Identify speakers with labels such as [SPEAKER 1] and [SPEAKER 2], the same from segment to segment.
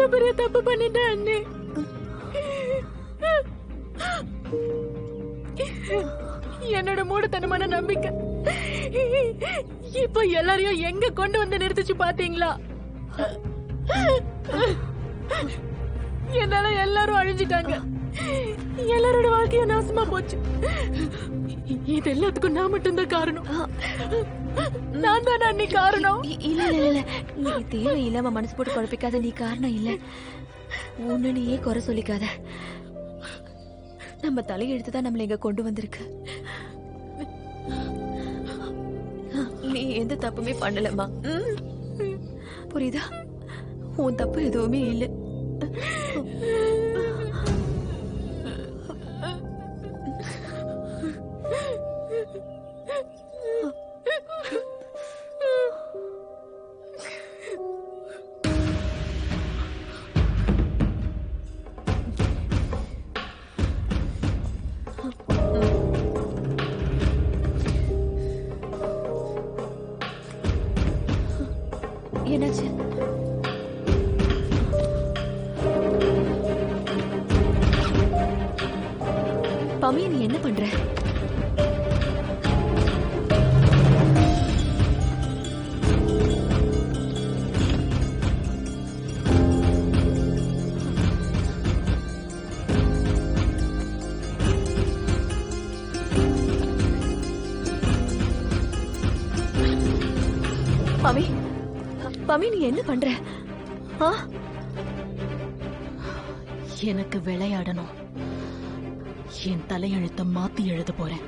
[SPEAKER 1] எவ்வளவு பெரிய தப்பு பண்ணிட்டேன் அண்ணே. என்னோட மூடத்தனமான நம்பிக்கை இப்ப எல்லாரையும் எங்க கொண்டு வந்து நிறுத்திச்சு பாத்தீங்களா? என்னால எல்லாரும் அழிஞ்சிட்டாங்க. எல்லாரோட வாழ்க்கையும் நாசமா போச்சு. இது எல்லாத்துக்கும் நான் மட்டும்தான் காரணம். நான் தான் அண்ணி காரணம்.
[SPEAKER 2] இல்ல இல்ல இல்ல, நீ தேவையில்லாம மனசு போட்டு குழப்பிக்காத. நீ காரணம் இல்ல. உன்ன நீயே குறை சொல்லிக்காத. நம்ம தலையெழுத்து தான் நம்மள இங்க கொண்டு வந்திருக்கு. நீ எந்த தப்புமே பண்ணலமா, புரியுதா? உன் தப்பு எதுவுமே இல்லை. என்னாச்சு? பமி, நீ என்ன பண்ற? பமி, பமி, நீ என்ன பண்ற?
[SPEAKER 1] எனக்கு விளையாடணும். என் தலையெழுத்த மாத்தி எழுத போறேன்.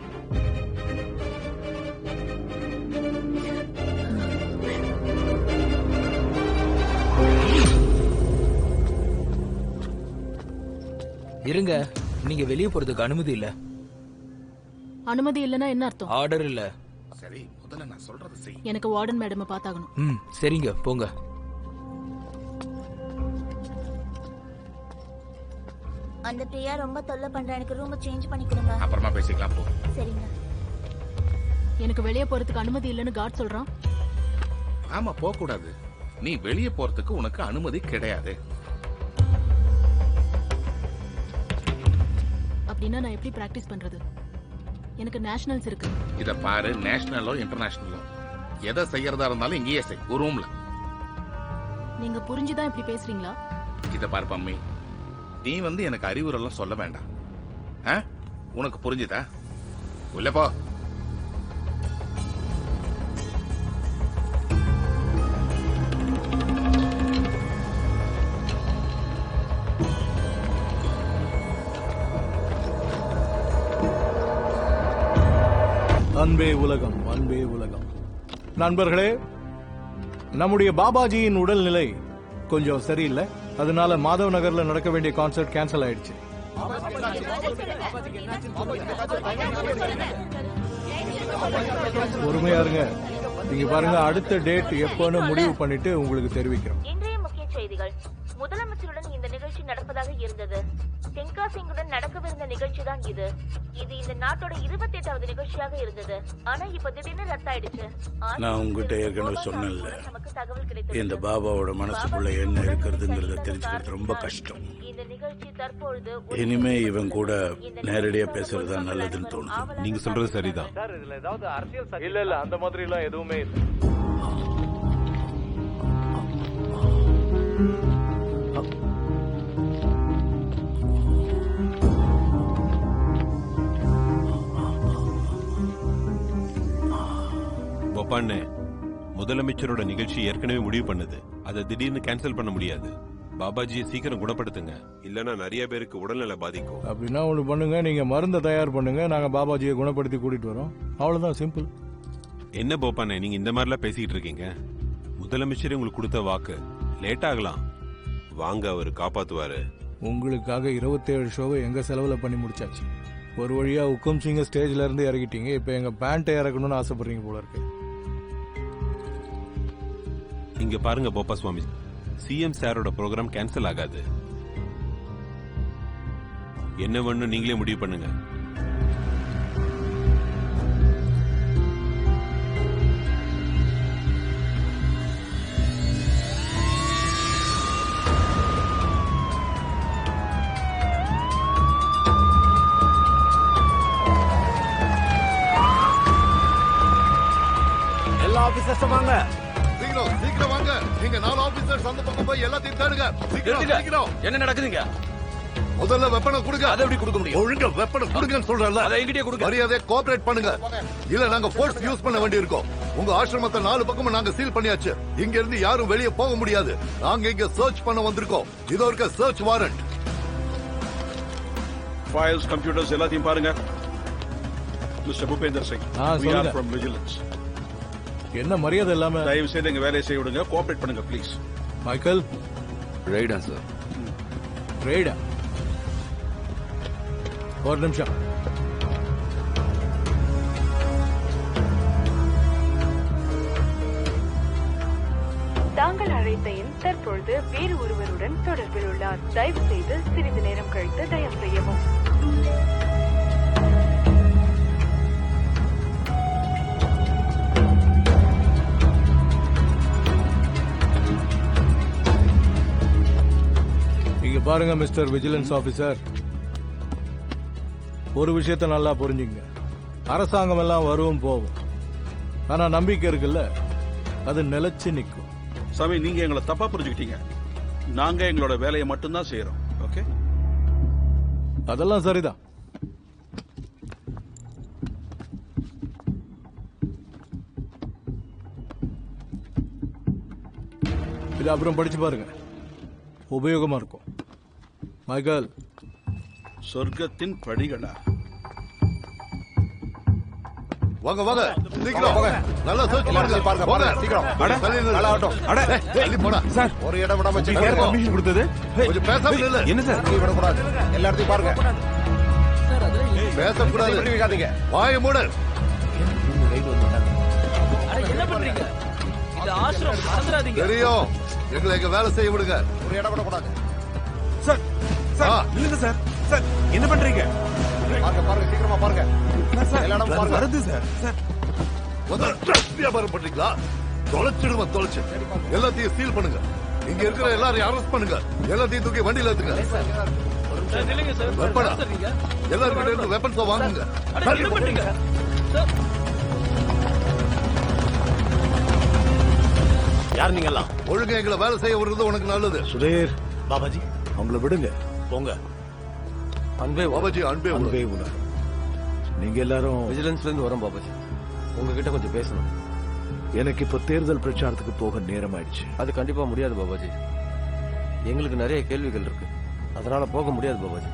[SPEAKER 3] இருங்க, நீங்க வெளியே போறதுக்கு அனுமதி இல்ல.
[SPEAKER 1] அனுமதி இல்லனா என்ன அர்த்தம்?
[SPEAKER 3] ஆர்டர் இல்ல.
[SPEAKER 4] சரி, முதல்ல நான் சொல்றது செய்.
[SPEAKER 1] எனக்கு வார்டன் மேடம் பார்த்தாகணும்.
[SPEAKER 3] சரிங்க, போங்க.
[SPEAKER 5] அந்த பிரியா ரொம்ப தொல்லை பண்ற. எனக்கு ரூம் சேஞ்ச் பண்ணி கொடுங்க.
[SPEAKER 4] அப்புறமா பேசிக்கலாம், போ.
[SPEAKER 5] சரிங்க.
[SPEAKER 1] எனக்கு வெளியே போறதுக்கு அனுமதி இல்லன்னு கார்ட் சொல்றான்.
[SPEAKER 4] ஆமா, போக கூடாது. நீ வெளியே போறதுக்கு உனக்கு அனுமதி கிடையாது.
[SPEAKER 1] அப்படின்னா நான் எப்படி பிராக்டிஸ் பண்றது? எனக்கு நேஷனல்ஸ் இருக்கு.
[SPEAKER 4] இத பாரு, நேஷனலோ இன்டர்நேஷனலோ எதை செய்யறதா இருந்தாலும் இங்கேயே செய், ஒரு ரூம்ல.
[SPEAKER 1] நீங்க புரிஞ்சுதான் இப்படி பேசுறீங்களா?
[SPEAKER 4] இத பாரு பம்மி, நீ எனக்கு அறிவுரெல்லாம் சொல்ல வேண்டாம். உனக்கு புரிஞ்சுதா? உள்ள போ.
[SPEAKER 6] அன்பே உலகம், அன்பே உலகம். நண்பர்களே, நம்முடைய பாபாஜியின் உடல்நிலை கொஞ்சம் சரியில்லை. அதனால மாதவ் நகர்ல நடக்க வேண்டிய கான்சர்ட் கேன்சல் ஆயிடுச்சு. பொறுமையா இருங்க. நீங்க பாருங்க, அடுத்த டேட் எப்போன்னு முடிவு பண்ணிட்டு உங்களுக்கு தெரிவிக்கிறோம்.
[SPEAKER 5] இன்றைய முக்கிய செய்திகள். முதலமைச்சருடன் இந்த நிகழ்ச்சி நடப்பதாக இருந்தது. தென்காசிங்குடன் நடக்கவிருந்த நிகழ்ச்சி தான் இது. இது இந்த நாட்டோட 28வது நிகழ்ச்சியாக இருந்தது. ஆனா இப்ப திடீர்னு ரத்தாயிடுச்சு.
[SPEAKER 7] நான் உங்ககிட்ட ஏற்கனவே சொன்னேன்ல, இந்த பாபாவோட மனசுக்குள்ள என்ன இருக்கிறதுங்கிறத தெரிஞ்சுக்கிறது ரொம்ப கஷ்டம்.
[SPEAKER 5] இந்த நிகழ்ச்சி தற்பொழுது
[SPEAKER 7] இனிமே இவன் கூட நேரடியா பேசுறதா நல்லதுன்னு தோணுது.
[SPEAKER 8] நீங்க சொல்றது சரிதான்.
[SPEAKER 6] இல்ல அந்த மாதிரி எல்லாம் எதுவுமே இல்லை.
[SPEAKER 8] போப்பாண்ணே, முதலமைச்சரோட நிகழ்ச்சி ஏற்கனவே முடிவு பண்ணுது. அதை திடீர்னு கேன்சல் பண்ண முடியாது. பாபாஜியை சீக்கிரம் குணப்படுத்துங்க, இல்லனா நிறைய பேருக்கு உடல்நல பாதிக்கும்.
[SPEAKER 6] அப்படின்னா ஒண்ணு பண்ணுங்க, நீங்க மருந்தை தயார் பண்ணுங்க, நாங்க பாபாஜியை குணப்படுத்தி கூட்டிட்டு வரோம். அவ்வளவுதான், சிம்பிள்.
[SPEAKER 8] என்ன போப்பாண்ணே, நீங்க இந்த மாதிரிலாம் பேசிக்கிட்டு இருக்கீங்க? முதலமைச்சர் உங்களுக்கு கொடுத்த வாக்கு லேட் ஆகலாம், வாங்க, அவரு காப்பாத்துவாரு.
[SPEAKER 6] உங்களுக்காக 27 ஷோவை எங்க செலவுல பண்ணி முடிச்சாச்சு. ஒரு வழியா உக்கும் சிங்க ஸ்டேஜ்ல இருந்து இறக்கிட்டீங்க. இப்ப எங்க பேண்ட் இறக்கணும்னு ஆசைப்படுறீங்க போல இருக்கு.
[SPEAKER 8] இங்க பாருங்க போப்பா சுவாமி, சிஎம் சாரோட ப்ரோக்ராம் கேன்சல் ஆகாது. என்ன வேணும் நீங்களே முடிவு பண்ணுங்க.
[SPEAKER 9] ஆபீசர்ஸ் வாங்க.
[SPEAKER 4] சீக்கிரம் சீக்கிரம் வாங்க. நீங்க 4 ஆபீசர்ஸ் அந்த பக்கம் போய் எல்லாத்தையும் தேடுங்க. சீக்கிரம் சீக்கிரம்.
[SPEAKER 3] என்ன நடக்குதுங்க?
[SPEAKER 4] முதல்ல வெப்பனை கொடுங்க.
[SPEAKER 3] அதை எப்படி கொடுக்க முடியும்?
[SPEAKER 4] ஒழுங்கா வெப்பனை கொடுங்கன்னு சொல்றேன்ல.
[SPEAKER 3] அதை என்கிட்டயே கொடுங்க.
[SPEAKER 4] மரியாதை கோஆபரேட் பண்ணுங்க. இல்ல நாங்க ஃபோர்ஸ் யூஸ் பண்ண வேண்டியிருக்கும். உங்க ஆசிரமத்தை 4 பக்கமும் நாங்க சீல் பண்ணியாச்சு. இங்க இருந்து யாரும் வெளியே போக முடியாது. நாங்க இங்க சர்ச் பண்ண வந்திருக்கோம். இதோ இருக்க சர்ச் வாரண்ட்.
[SPEAKER 7] ஃபைல்ஸ், கம்ப்யூட்டர்ஸ் எல்லாத்தையும் பாருங்க. Mister Bhupender Singh, we are
[SPEAKER 6] சொல்லுங்க.
[SPEAKER 7] from vigilance.
[SPEAKER 6] என்ன மரியாதை இல்லாம?
[SPEAKER 7] தயவு செய்து எங்க வேலையை செய்ய விடுங்க. கோஆபரேட் பண்ணுங்க ப்ளீஸ்.
[SPEAKER 6] மைக்கேல்,
[SPEAKER 3] ரைடா சார்.
[SPEAKER 6] ரேடா, ஒரு நிமிஷம்.
[SPEAKER 10] தாங்கள் அழைத்த எண் தற்பொழுது வேறு ஒருவருடன் தொடர்பில் உள்ளார். தயவு செய்து சிறிது நேரம் கழித்து டயல் செய்யவும்.
[SPEAKER 6] இங்க பாருங்க மிஸ்டர் விஜிலன்ஸ் ஆபீசர், ஒரு விஷயத்தை நல்லா புரிஞ்சுங்க. அரசாங்கம் எல்லாம் வரும் போகும், ஆனா நம்பிக்கை இருக்குல்ல, அது நிலைச்சு நிற்கும்.
[SPEAKER 7] சாமி, நீங்க எங்களை தப்பா புரிஞ்சுக்கிட்டீங்க. நாங்க எங்களோட வேலையை மட்டும்தான் செய்யறோம். ஓகே,
[SPEAKER 6] அதெல்லாம் சரிதான். இது அப்புறம் படிச்சு பாருங்க, உபயோகமா இருக்கும். மைக்கேல்,
[SPEAKER 7] சொர்க்கத்தின் படிகளா?
[SPEAKER 4] வாங்க வாங்க சீக்கிரம் வாங்க. நல்லா சர்ச் பண்ணுங்க. பாருங்க பாருங்க சீக்கிரம். நல்லா ஆட்டம். தள்ளி போடா சார். ஒரு இடம் விடாம செக் பண்ணுங்க.
[SPEAKER 9] பர்மிஷன் கொடுத்தது?
[SPEAKER 4] கொஞ்சம் பேசாம இல்ல.
[SPEAKER 9] என்ன சார்?
[SPEAKER 4] இங்க விட கூடாது. எல்லா இடத்தையும் பாருங்க. பேச கூடாது. விடாதீங்க. வாயை மூடு.
[SPEAKER 3] என்ன பண்றீங்க? இது ஆசிரம், மறந்துடாதீங்க.
[SPEAKER 4] தெரியும். எங்களை எங்க வேலை செய்ய விடுங்க. ஒரு இடம் விட கூடாது.
[SPEAKER 9] சார், சார், இல்லங்க சார். சார், என்ன பண்றீங்க?
[SPEAKER 4] பாருங்க பாருங்க சீக்கிரமா பாருங்க. எல்லா இடமும் பாருங்க.
[SPEAKER 9] வருது சார். சார்,
[SPEAKER 4] வியாபாரம் பண்றீங்களா? தொலைச்சிடுவேன் தொலைச்சு. எல்லாத்தையும் சீல் பண்ணுங்க. இங்க இருக்கிற எல்லாரையும் அரெஸ்ட் பண்ணுங்க. எல்லாத்தையும் தூக்கி வண்டியில ஏத்துங்க. வெப்பனா எல்லாருக்கிட்ட இருந்து வெப்பன்ஸ் வாங்குங்க.
[SPEAKER 3] என்ன பண்றீங்க சார்?
[SPEAKER 9] யார் நீங்க எல்லாம்?
[SPEAKER 4] ஒழுங்கா எங்களை வேலை செய்ய விடுறது உனக்கு நல்லது.
[SPEAKER 9] சுதேர், பாபாஜி அவங்கள விடுங்க. போங்க.
[SPEAKER 11] அன்பே
[SPEAKER 4] பாபாஜி, அன்பே
[SPEAKER 9] அன்பே உலகம். நீங்க எல்லாரும்
[SPEAKER 11] விஜிலன்ஸ்ல இருந்து வரோம் பாபாஜி. உங்ககிட்ட கொஞ்சம் பேசணும்.
[SPEAKER 9] எனக்கு இப்ப தேர்தல் பிரச்சாரத்துக்கு போக நேரம் ஆயிடுச்சு.
[SPEAKER 11] அது கண்டிப்பா முடியாது பாபாஜி. எங்களுக்கு நிறைய கேள்விகள் இருக்கு, அதனால போக முடியாது பாபாஜி.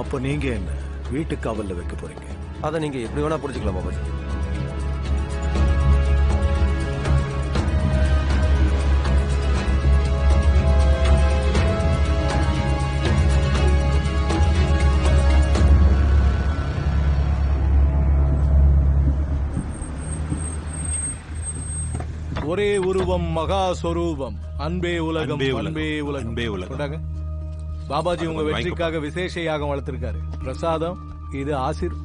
[SPEAKER 9] அப்ப நீங்க என்ன வீட்டு காவல்ல வைக்க போறீங்க?
[SPEAKER 11] அதை நீங்க எப்படி வேணா புரிஞ்சுக்கலாம் பாபாஜி.
[SPEAKER 6] ஒரே உருவம் மகா சொரூபம், அன்பே உலகம்,
[SPEAKER 8] அன்பே உலகம்,
[SPEAKER 6] அன்பே உலகம்.
[SPEAKER 8] அன்பே உலகம்.
[SPEAKER 6] கொண்டாங்க. பாபாஜி உங்க வெற்றிக்காக விசேஷ யாகம் வளர்த்திருக்காரு. பிரசாதம் இது ஆசிர்.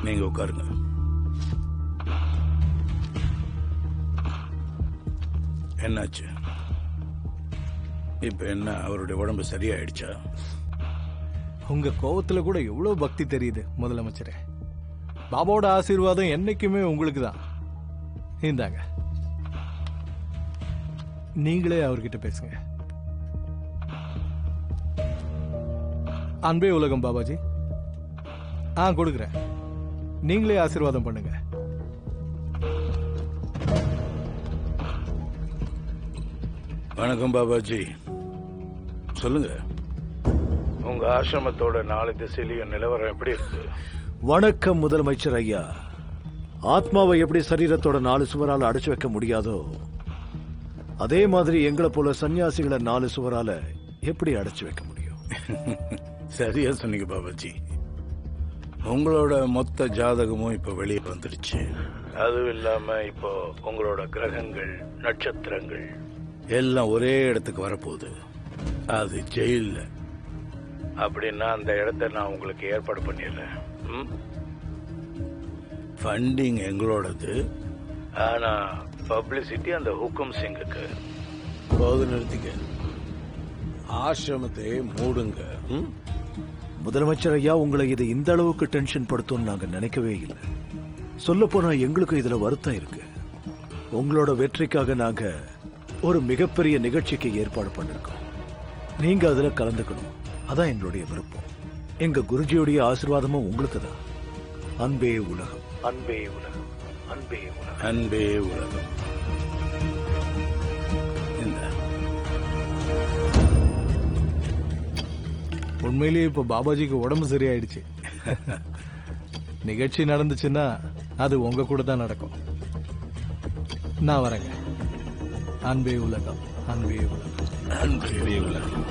[SPEAKER 7] நீங்க உட்காருங்க. என்னாச்சு இப்ப? என்ன அவருடைய உடம்பு சரியாயிடுச்சா?
[SPEAKER 6] உங்க கோவத்துல கூட எவ்வளவு பக்தி தெரியுது முதலமைச்சரே. பாபாவோட ஆசீர்வாதம் என்னைக்குமே உங்களுக்கு தான். இந்தாங்க, நீங்களே அவர்கிட்ட பேசுங்க. அன்பே உலகம் பாபாஜி. கொடுக்கிறேன். நீங்களே ஆசீர்வாதம் பண்ணுங்க.
[SPEAKER 7] வணக்கம் பாபாஜி, சொல்லுங்க. உங்க ஆசிரமத்தோட 4 திசையிலையும் நிலவரம் எப்படி இருக்கு?
[SPEAKER 9] வணக்கம் முதலமைச்சர் ஐயா. ஆத்மாவை எப்படி சரீரத்தோட 4 சுவரால அடைச்சு வைக்க முடியாதோ, அதே மாதிரி எங்களை போல சன்னியாசிகளை 4 சுவரால எப்படி அடைச்சு வைக்க முடியும்?
[SPEAKER 7] சரியா சொன்னீங்க பாபாஜி. உங்களோட மொத்த ஜாதகமும் இப்ப வெளியே வந்துடுச்சு. அதுவும் இல்லாம இப்போ உங்களோட கிரகங்கள், நட்சத்திரங்கள் எல்லாம் ஒரே இடத்துக்கு வரப்போகுது. அது ஜெயில்ல. அப்படின்னா அந்த இடத்த நான் உங்களுக்கு ஏற்பாடு பண்ணிடுறேன். ஃபண்டிங் எங்களோடது, ஆனா பப்ளிசிட்டி அந்த ஹுக்கும் சிங்குக்கு. போது நிறுத்திக்க. ஆசிரமத்தை மூடுங்க.
[SPEAKER 9] முதலமைச்சர் ஐயா உங்களை இது இந்த அளவுக்கு டென்ஷன் படுத்தும்னு நாங்க நினைக்கவே இல்லை. சொல்ல போனா எங்களுக்கு இதுல வருத்தம் இருக்கு. உங்களோட வெற்றிக்காக நாங்க ஒரு மிகப்பெரிய நிகழ்ச்சிக்கு ஏற்பாடு பண்ணிருக்கோம். நீங்க அதுல கலந்துக்கணும். அதான் எங்களுடைய விருப்பம். எங்க குருஜியுடைய ஆசீர்வாதமும் உங்களுக்கு தான். அன்பே உலகம், அன்பே உலகம், அன்பே உலகம்,
[SPEAKER 7] அன்பே உலகம்.
[SPEAKER 6] உண்மையிலேயே இப்ப பாபாஜிக்கு உடம்பு சரியாயிடுச்சு. நிகழ்ச்சி நடந்துச்சுன்னா அது உங்க கூட தான் நடக்கும். நான் வரேங்க. அன்பே உலகம், அன்பே உலகம்,
[SPEAKER 7] அன்பே உலகம்.